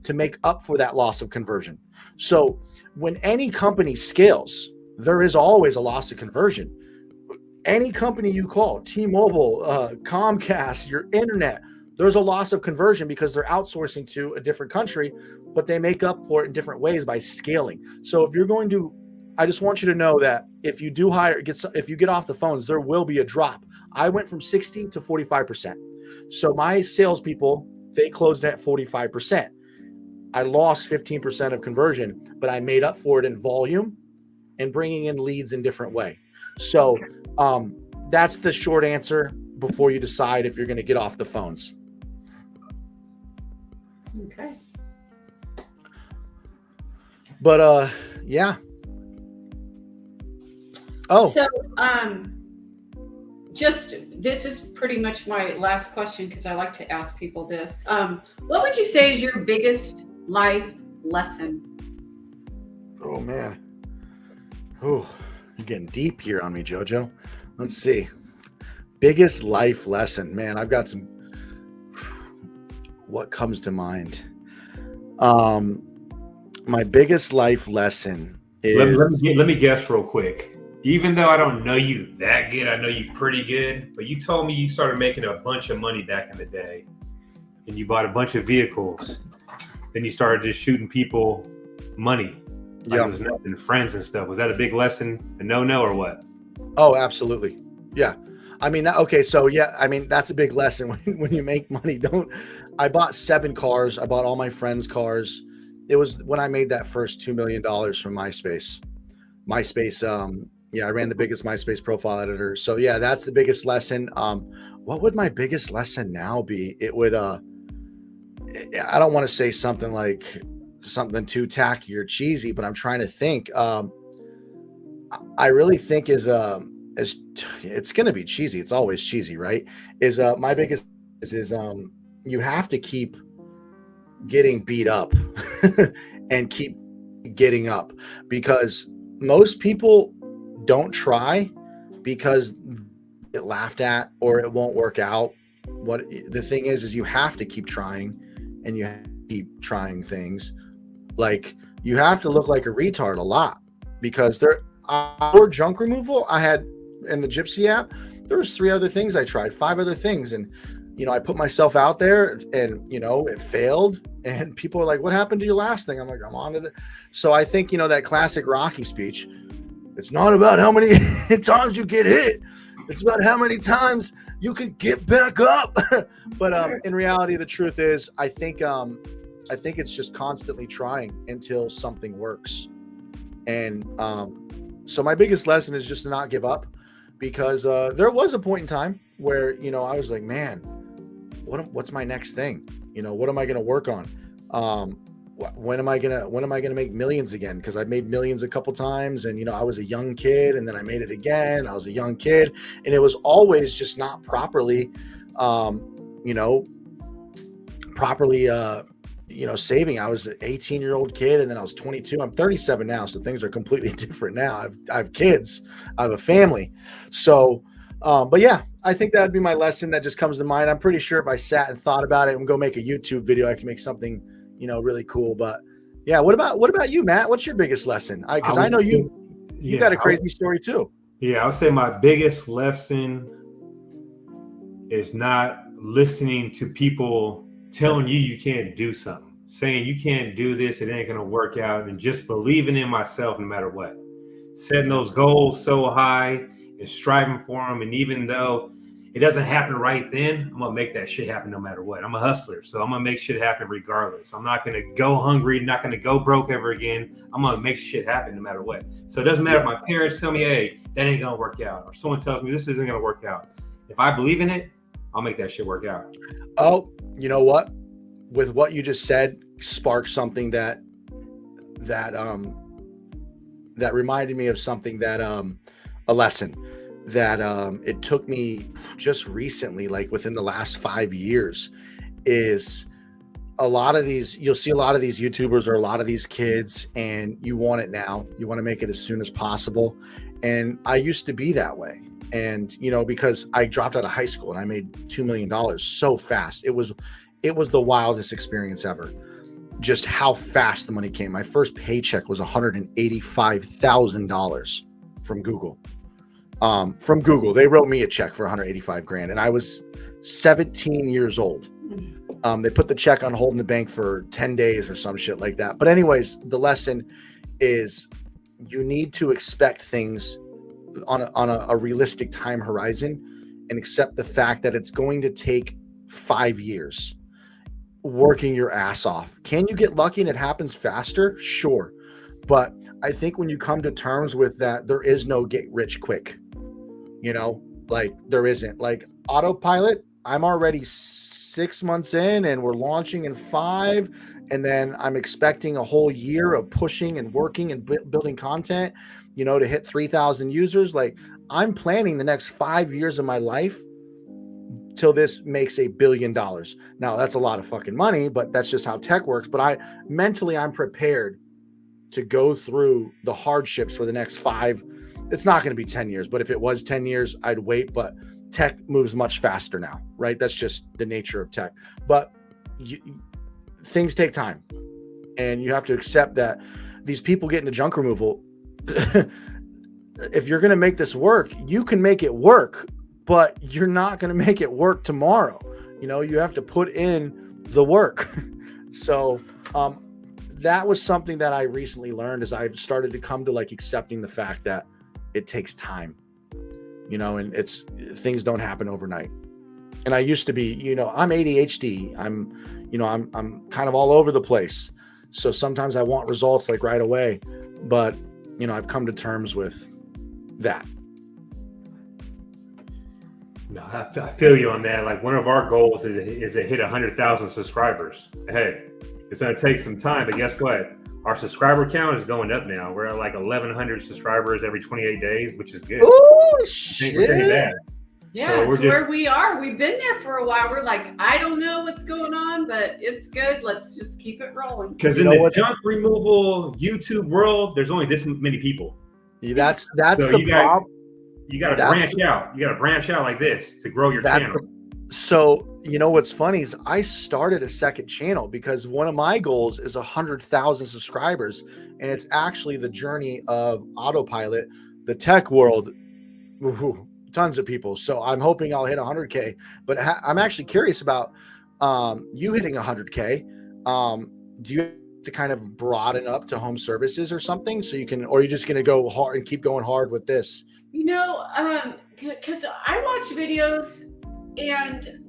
to make up for that loss of conversion. So when any company scales, there is always a loss of conversion. Any company you call, T-Mobile, Comcast, your internet, there's a loss of conversion because they're outsourcing to a different country, but they make up for it in different ways by scaling. So if you're going to, I just want you to know that if you do if you get off the phones, there will be a drop. I went from 60 to 45%. So my salespeople, they closed at 45%. I lost 15% of conversion, but I made up for it in volume and bringing in leads in different way. So that's the short answer before you decide if you're going to get off the phones. Okay. But yeah. Oh. So just this is pretty much my last question because I like to ask people this. What would you say is your biggest life lesson? Oh man. Oh, you're getting deep here on me, Jojo. Let's see. Biggest life lesson. Man, I've got some. What comes to mind? My biggest life lesson is. Let me guess real quick. Even though I don't know you that good, I know you pretty good, but you told me you started making a bunch of money back in the day and you bought a bunch of vehicles. Then you started just shooting people money. Like it was nothing, friends and stuff. Was that a big lesson, a no-no or what? Oh, absolutely. Yeah. I mean, okay. So yeah, I mean, that's a big lesson when you make money. I bought 7 cars. I bought all my friends' cars. It was when I made that first $2 million from MySpace. I ran the biggest MySpace profile editor. So yeah, that's the biggest lesson. What would my biggest lesson now be? It would, I don't want to say something like something too tacky or cheesy, but I'm trying to think. I really think it's going to be cheesy. It's always cheesy, right? My biggest is you have to keep getting beat up and keep getting up, because most people don't try because get laughed at or it won't work out. What the thing is you have to keep trying, and you have to keep trying things. Like, you have to look like a retard a lot, because for junk removal, I had in the Gypsy app, there was 3 other things I tried, 5 other things. And, I put myself out there and, it failed, and people are like, what happened to your last thing? I'm like, I'm on to the. So I think, that classic Rocky speech, it's not about how many times you get hit. It's about how many times you can get back up. But in reality, the truth is, I think it's just constantly trying until something works. And so my biggest lesson is just to not give up, because there was a point in time where, I was like, man, what's my next thing? What am I going to work on? When am I gonna make millions again? Because I've made millions a couple times, and I was a young kid, and then I made it again. I was a young kid, and it was always just not properly, saving. I was an 18-year-old kid, and then I was 22. I'm 37 now, so things are completely different now. I have kids, I have a family, so. But yeah, I think that'd be my lesson that just comes to mind. I'm pretty sure if I sat and thought about it and go make a YouTube video, I can make something really cool. But yeah, what about you, Matt? What's your biggest lesson? Because I know you got a crazy story too. Yeah, I would say my biggest lesson is not listening to people telling you can't do something, saying you can't do this, it ain't gonna work out, and just believing in myself no matter what. Setting those goals so high and striving for them, and even though it doesn't happen right then, I'm gonna make that shit happen no matter what. I'm a hustler, so I'm gonna make shit happen regardless. I'm not gonna go hungry, not gonna go broke ever again. I'm gonna make shit happen no matter what. So it doesn't matter if my parents tell me, hey, that ain't gonna work out, or someone tells me this isn't gonna work out. If I believe in it, I'll make that shit work out. Oh, you know what? With what you just said, sparked something that reminded me of something that a lesson that it took me just recently, like within the last 5 years, is a lot of these, you'll see a lot of these YouTubers or a lot of these kids, and you want it now. You want to make it as soon as possible. And I used to be that way. And, because I dropped out of high school and I made $2 million so fast. It was the wildest experience ever. Just how fast the money came. My first paycheck was $185,000 from Google. They wrote me a check for $185,000, and I was 17 years old. They put the check on hold in the bank for 10 days or some shit like that. But anyways, the lesson is you need to expect things on a realistic time horizon, and accept the fact that it's going to take 5 years working your ass off. Can you get lucky and it happens faster? Sure. But I think when you come to terms with that, there is no get rich quick. Like there isn't. Like autopilot, I'm already 6 months in and we're launching in 5. And then I'm expecting a whole year of pushing and working and building content, to hit 3,000 users. Like, I'm planning the next 5 years of my life till this makes $1 billion. Now that's a lot of fucking money, but that's just how tech works. But I'm prepared to go through the hardships for the next 5. It's not going to be 10 years, but if it was 10 years, I'd wait. But tech moves much faster now, right? That's just the nature of tech. But things take time, and you have to accept that these people get into junk removal. If you're going to make this work, you can make it work, but you're not going to make it work tomorrow. You have to put in the work. So, that was something that I recently learned as I've started to come to like accepting the fact that it takes time, and things don't happen overnight. And I used to be, I'm ADHD. I'm kind of all over the place. So sometimes I want results like right away, but I've come to terms with that. No, I feel you on that. Like one of our goals is to hit 100,000 subscribers. Hey, it's going to take some time, but guess what? Our subscriber count is going up now. We're at like 1,100 subscribers every 28 days, which is good. Oh, shit. We're pretty bad. Yeah, so it's where we are. We've been there for a while. We're like, I don't know what's going on, but it's good. Let's just keep it rolling. Because in the junk removal YouTube world, there's only this many people. Yeah, that's so the problem. You got to branch out. You got to branch out like this to grow your channel. So, what's funny is I started a second channel because one of my goals is 100,000 subscribers. And it's actually the journey of autopilot, the tech world, tons of people. So I'm hoping I'll hit 100K, but I'm actually curious about you hitting 100K. Do you have to kind of broaden up to home services or something so you can, or are you just going to go hard and keep going hard with this? Because I watch videos and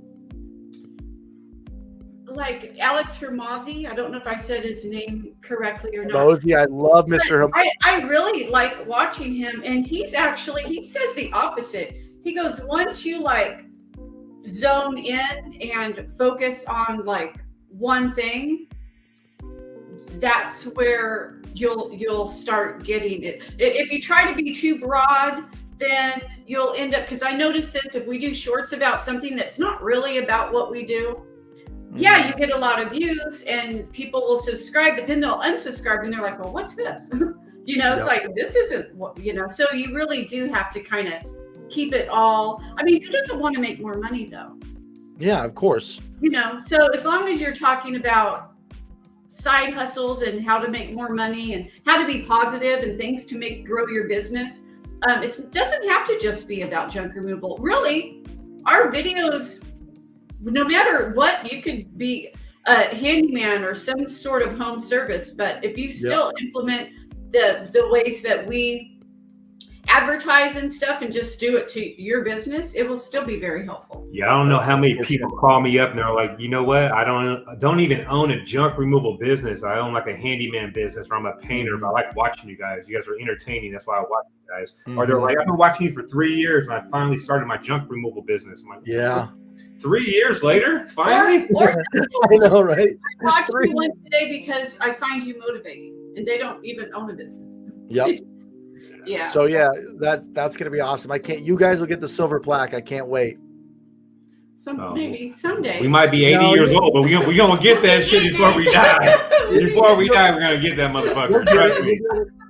like Alex Hermozzi, I don't know if I said his name correctly or not. Hermozzi, I love Mr. Hermozzi. I really like watching him, and he says the opposite. He goes, once you like zone in and focus on like one thing, that's where you'll start getting it. If you try to be too broad, then you'll end up, because I noticed this, if we do shorts about something that's not really about what we do, yeah, you get a lot of views and people will subscribe, but then they'll unsubscribe and they're like, well, what's this? It's like, this isn't what, so you really do have to kind of keep it all. I mean, who doesn't want to make more money though? Yeah, of course. So as long as you're talking about side hustles and how to make more money and how to be positive and things to grow your business, it doesn't have to just be about junk removal. Really, our videos, no matter what, you could be a handyman or some sort of home service, but if you still implement the ways that we advertise and stuff and just do it to your business, it will still be very helpful. Yeah, I don't know how many people call me up and they're like, you know what? I don't even own a junk removal business. I own like a handyman business, or I'm a painter, but I like watching you guys. You guys are entertaining. That's why I watch you guys. Or they're like, I've been watching you for 3 years and I finally started my junk removal business. I'm like, yeah. 3 years later, finally? Or I know, right? I watched you one today because I find you motivating, and they don't even own a business. Yep. Yeah. So yeah, that's gonna be awesome. You guys will get the silver plaque. I can't wait. Maybe someday. We might be 80 years old, but we gonna get that shit before we die. Before we die, we're gonna get that motherfucker. Trust me.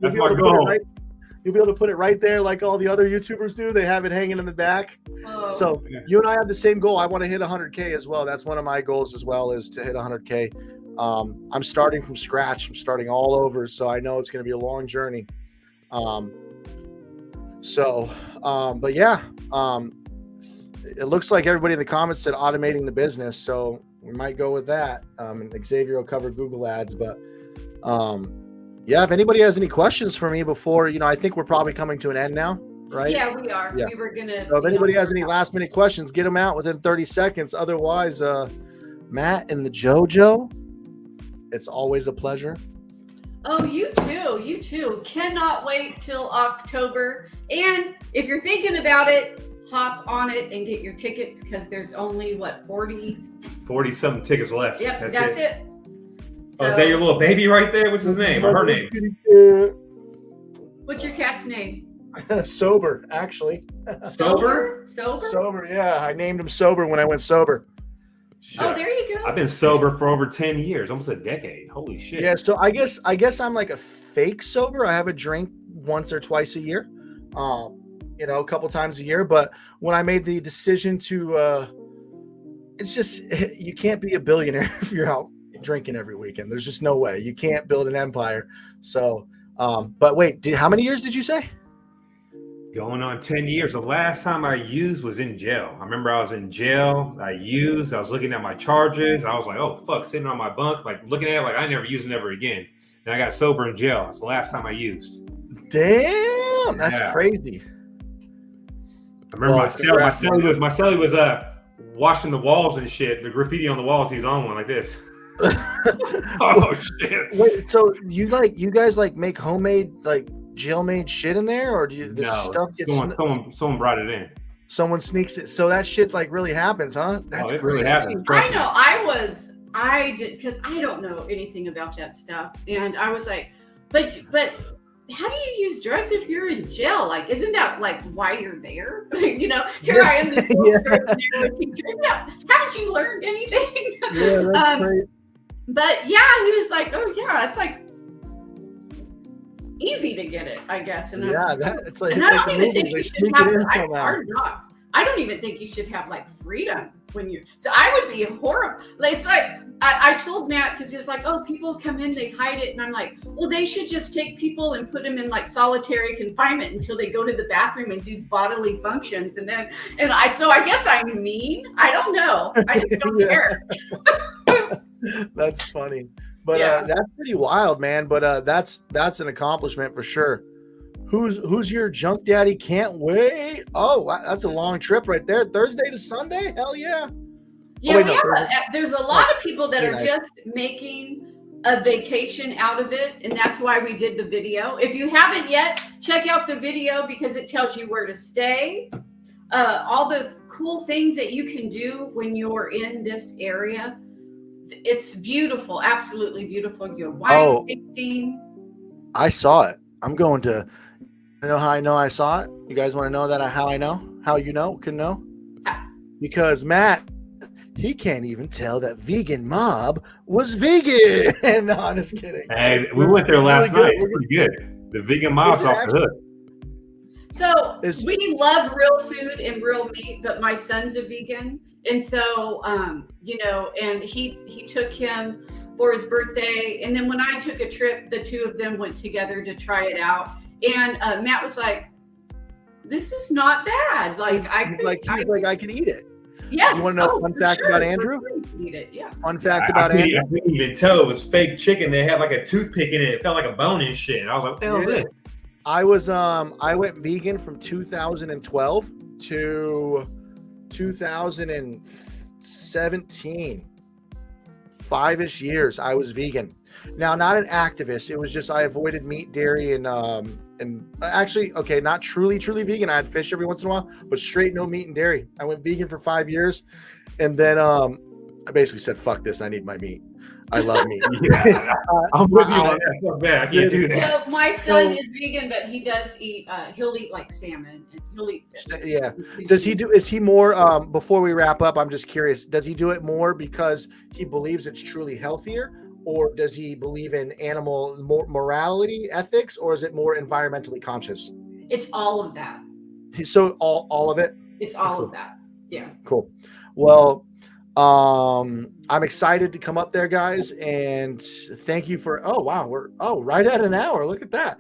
That's my goal. You'll be able to put it right there like all the other YouTubers do. They have it hanging in the back. Oh. So you and I have the same goal. I want to hit 100K as well. That's one of my goals as well, is to hit 100K. I'm starting from scratch. I'm starting all over. So I know it's going to be a long journey. But yeah, it looks like everybody in the comments said automating the business. So we might go with that. And Xavier will cover Google ads, but, yeah, if anybody has any questions for me before, I think we're probably coming to an end now, right? Yeah, we are. Yeah. We were gonna. So if anybody has any last minute questions, get them out within 30 seconds. Otherwise, Matt and the JoJo, it's always a pleasure. Oh, you too. You too. Cannot wait till October. And if you're thinking about it, hop on it and get your tickets, because there's only 40 something tickets left. Yep, that's it. So, is that your little baby right there? What's his name or her name? What's your cat's name? Sober, actually. Sober? Sober, yeah. I named him Sober when I went sober. Shit. Oh, there you go. I've been sober for over 10 years, almost a decade. Holy shit. Yeah, so I guess I'm like a fake sober. I have a drink once or twice a year, a couple times a year. But when I made the decision to, it's just, you can't be a billionaire if you're out drinking every weekend. There's just no way. You can't build an empire. So, but wait, how many years did you say? Going on 10 years. The last time I used was in jail. I remember I was in jail. I was looking at my charges. I was like, oh, fuck, sitting on my bunk, like looking at it like I never use it ever again. And I got sober in jail. That's the last time I used. Damn, that's crazy. I remember my cellie was washing the walls and shit. The graffiti on the walls, he was on one like this. Oh shit. Wait, so you guys make homemade jail-made shit in there, or do you stuff gets someone brought it in? Someone sneaks it, so that shit really happens, huh? That's it really happens. I know. I did, because I don't know anything about that stuff, and I was like, but how do you use drugs if you're in jail? Like, isn't that why you're there? Here I am, this haven't you learned anything? Yeah, that's great. But yeah, he was like, oh yeah, it's easy to get it, I guess. And it's like the movie. They sneak it in somehow. I don't even think you should have freedom when you. So I would be horrible. It's like I told Matt, because he was like, "Oh, people come in, they hide it," and I'm like, "Well, they should just take people and put them in solitary confinement until they go to the bathroom and do bodily functions." And I guess I'm mean. I don't know. I just don't care. That's funny. But that's pretty wild, man. But that's an accomplishment for sure. Who's your junk daddy? Can't wait. Oh, that's a long trip right there. Thursday to Sunday? Hell yeah. Yeah, there's a lot of people that are just making a vacation out of it. And that's why we did the video. If you haven't yet, check out the video because it tells you where to stay. All the cool things that you can do when you're in this area. It's beautiful, absolutely beautiful. Your wine tasting. I saw it. I'm going to. You know how I know I saw it? You guys want to know how I know? How can know? Because Matt, he can't even tell that Vegan Mob was vegan. No, I'm just kidding. Hey, we went there last night. It's pretty good. The Vegan Mob's off the hook. So we love real food and real meat, but my son's a vegan. And so, and he took him for his birthday. And then when I took a trip, the two of them went together to try it out. And Matt was like, "This is not bad. I could eat it." Yes. You want to know a fun fact about Andrew? Eat it. Yeah. Fun fact about Andrew. I couldn't even tell it was fake chicken. They had a toothpick in it. It felt like a bone and shit. I was like, "What the hell is this?" I went vegan from 2012 to 2017. 5-ish years I was vegan. Now, not an activist. It was just I avoided meat, dairy, and actually, okay, not truly vegan. I had fish every once in a while, but straight no meat and dairy. I went vegan for 5 years, and then I basically said, "Fuck this! I need my meat. I love meat." I'm with you on that. So bad. I can't do that. So my son is vegan, but he does eat. He'll eat salmon and he'll eat fish. Yeah. Does he do? Is he more? Before we wrap up, I'm just curious. Does he do it more because he believes it's truly healthier, or does he believe in animal morality, ethics, or is it more environmentally conscious? It's all of that. So all of it. It's all of that. Yeah. Cool. Well. I'm excited to come up there, guys, and thank you for we're right at an hour. Look at that.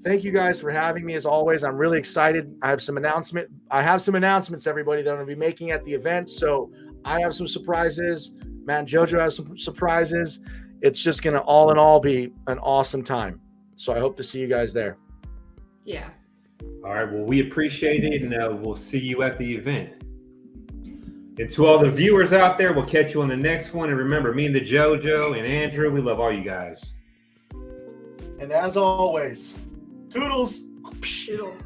Thank you guys for having me as always. I'm really excited. I have some announcements, everybody, that I'm gonna be making at the event. So I have some surprises. Matt and JoJo have some surprises. It's just gonna all in all be an awesome time. So I hope to see you guys there. Yeah. All right. Well, we appreciate it, and we'll see you at the event. And to all the viewers out there, we'll catch you on the next one. And remember, me and the JoJo and Andrew, we love all you guys. And as always, toodles. Toodles.